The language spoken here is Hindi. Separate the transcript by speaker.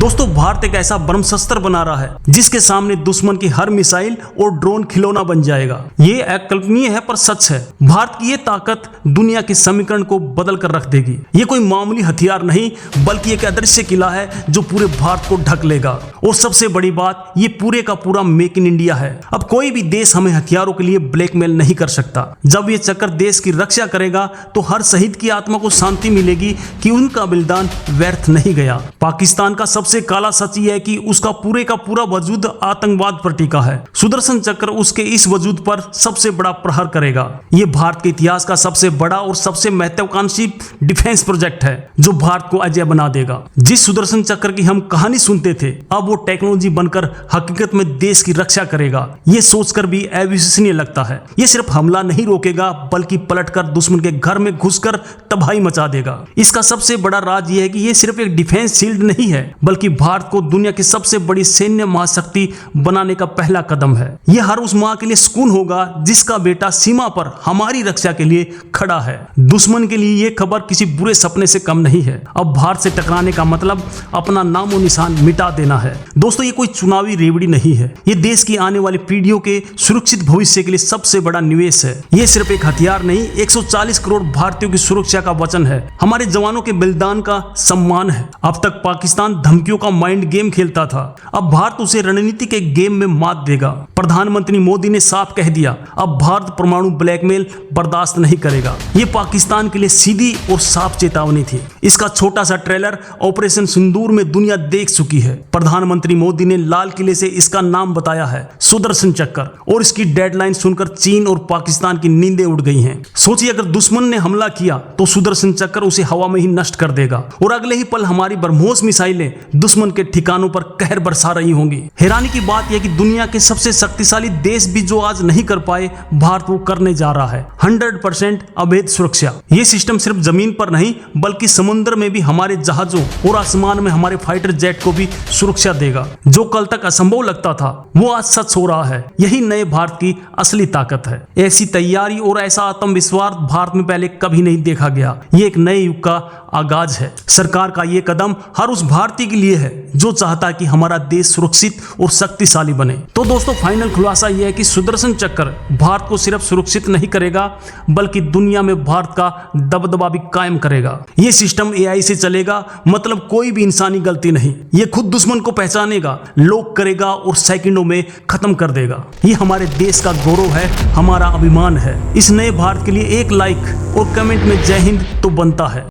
Speaker 1: दोस्तों भारत एक ऐसा ब्रह्मशस्त्र बना रहा है जिसके सामने दुश्मन की हर मिसाइल और ड्रोन खिलौना बन जाएगा। ये अकल्पनीय है पर सच है। भारत की ये ताकत दुनिया के समीकरण को बदल कर रख देगी। ये कोई मामूली हथियार नहीं बल्कि एक अदृश्य किला है जो पूरे भारत को ढक लेगा। और सबसे बड़ी बात, ये पूरे का पूरा मेक इन इंडिया है। अब कोई भी देश हमें हथियारों के लिए ब्लैकमेल नहीं कर सकता। जब ये चक्कर देश की रक्षा करेगा तो हर शहीद की आत्मा को शांति मिलेगी कि उनका बलिदान व्यर्थ नहीं गया। पाकिस्तान का सबसे काला सच ये है कि उसका पूरे का पूरा वजूद आतंकवाद पर टिका है। सुदर्शन चक्र उसके इस वजूद पर सबसे बड़ा प्रहार करेगा। ये भारत के इतिहास का सबसे बड़ा और सबसे महत्वाकांक्षी डिफेंस प्रोजेक्ट है जो भारत को अजय बना देगा। जिस सुदर्शन चक्र की हम कहानी सुनते थे, अब वो टेक्नोलॉजी बनकर हकीकत में देश की रक्षा करेगा। ये सोचकर भी अविश्वसनीय लगता है। ये सिर्फ हमला नहीं रोकेगा बल्कि पलटकर दुश्मन के घर में घुसकर तबाही मचा देगा। इसका सबसे बड़ा राज ये है कि ये सिर्फ एक डिफेंस शील्ड नहीं है बल्कि भारत को दुनिया की सबसे बड़ी सैन्य महाशक्ति बनाने का पहला कदम है। यह हर उस मां के लिए सुकून होगा जिसका बेटा सीमा पर हमारी रक्षा के लिए खड़ा है। दुश्मन के लिए यह खबर किसी बुरे सपने से कम नहीं है। अब भारत से टकराने का मतलब अपना नामो निशान मिटा देना है। दोस्तों, ये कोई चुनावी रेवड़ी नहीं है। ये देश की आने वाली पीढ़ियों के सुरक्षित भविष्य के लिए सबसे बड़ा निवेश है। ये सिर्फ एक हथियार नहीं, 140 करोड़ भारतीयों की सुरक्षा का वचन है। हमारे जवानों के बलिदान का सम्मान है। अब तक पाकिस्तान धमकियों का माइंड गेम खेलता था, अब भारत उसे रणनीति के गेम में मात देगा। प्रधानमंत्री मोदी ने साफ कह दिया, अब भारत परमाणु ब्लैकमेल बर्दाश्त नहीं करेगा। ये पाकिस्तान के लिए सीधी और साफ चेतावनी थी। इसका छोटा सा ट्रेलर ऑपरेशन सिंदूर में दुनिया देख चुकी है। प्रधानमंत्री मोदी ने लाल किले से इसका नाम बताया है सुदर्शन चक्र, और इसकी डेडलाइन सुनकर चीन और पाकिस्तान की नींदें उड़ गई हैं। सोचिए, अगर दुश्मन ने हमला किया तो सुदर्शन चक्र उसे हवा में ही नष्ट कर देगा और अगले ही पल हमारी ब्रह्मोस मिसाइलें दुश्मन के ठिकानों पर कहर बरसा रही होंगी। हैरानी की बात यह कि दुनिया के सबसे शक्तिशाली देश भी जो आज नहीं कर पाए, भारत वो करने जा रहा है। 100% अवैध सुरक्षा। ये सिस्टम सिर्फ जमीन पर नहीं बल्कि समुद्र में भी हमारे जहाजों और आसमान में हमारे फाइटर जेट को भी सुरक्षा देगा। जो कल तक असंभव लगता था वो आज सच हो रहा है। यही नए भारत की असली ताकत है। ऐसी तैयारी और ऐसा आत्मविश्वास भारत में पहले कभी नहीं देखा गया। ये एक नए युग का आगाज है। सरकार का ये कदम हर उस भारतीय के लिए है जो चाहता है कि हमारा देश सुरक्षित और शक्तिशाली बने। तो दोस्तों, फाइनल खुलासा यह है कि सुदर्शन चक्र भारत को सिर्फ सुरक्षित नहीं करेगा बल्कि दुनिया में भारत का दबदबा भी कायम करेगा। ये सिस्टम AI से चलेगा, मतलब कोई भी इंसानी गलती नहीं। ये खुद दुश्मन को पहचानेगा, लॉक करेगा और सेकंडों में खत्म कर देगा। ये हमारे देश का गौरव है, हमारा अभिमान है। इस नए भारत के लिए एक लाइक और कमेंट में जय हिंद तो बनता है।